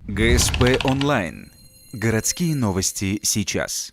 ГСП онлайн. Городские новости сейчас.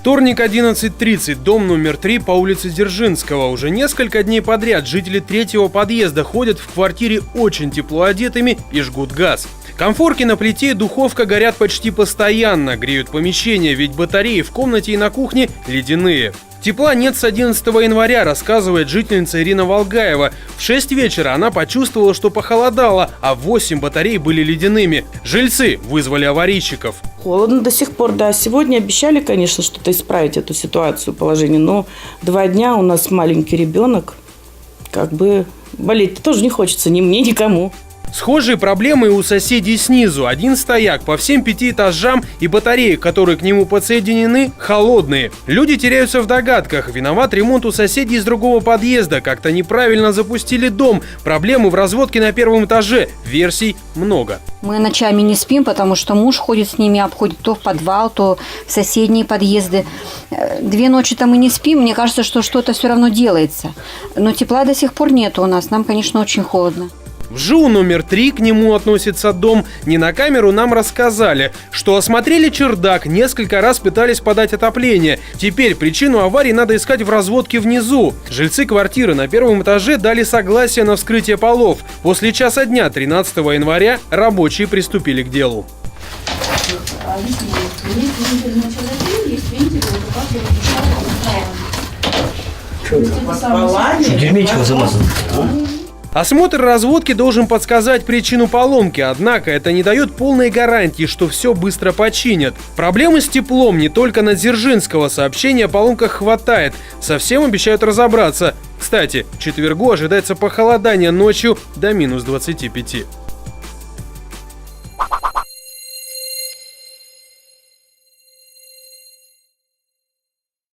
Вторник, 11:30, дом номер 3 по улице Дзержинского. Уже несколько дней подряд жители третьего подъезда ходят в квартире очень тепло одетыми и жгут газ. Конфорки на плите и духовка горят почти постоянно, греют помещение, ведь батареи в комнате и на кухне ледяные. Тепла нет с 11 января, рассказывает жительница Ирина Волгаева. В 6 вечера она почувствовала, что похолодало, а 8 батарей были ледяными. Жильцы вызвали аварийщиков. Холодно до сих пор, да. Сегодня обещали, конечно, что-то исправить эту ситуацию, положение, но 2 дня у нас маленький ребенок. Болеть тоже не хочется ни мне, никому. Схожие проблемы и у соседей снизу. Один стояк по всем 5 этажам и батареи, которые к нему подсоединены, холодные. Люди теряются в догадках. Виноват ремонт у соседей из другого подъезда. Как-то неправильно запустили дом. Проблемы в разводке на первом этаже. Версий много. Мы ночами не спим, потому что муж ходит с ними, обходит то в подвал, то в соседние подъезды. 2 ночи-то мы не спим. Мне кажется, что что-то все равно делается. Но тепла до сих пор нет у нас. Нам, конечно, очень холодно. В ЖУ номер 3, к нему относится дом, не на камеру нам рассказали, что осмотрели чердак, несколько раз пытались подать отопление. Теперь причину аварии надо искать в разводке внизу. Жильцы квартиры на первом этаже дали согласие на вскрытие полов. После часа дня 13 января рабочие приступили к делу. Герметиком замазан. Осмотр разводки должен подсказать причину поломки, однако это не дает полной гарантии, что все быстро починят. Проблемы с теплом не только на Дзержинского, сообщений о поломках хватает, совсем обещают разобраться. Кстати, к четвергу ожидается похолодание ночью до -25.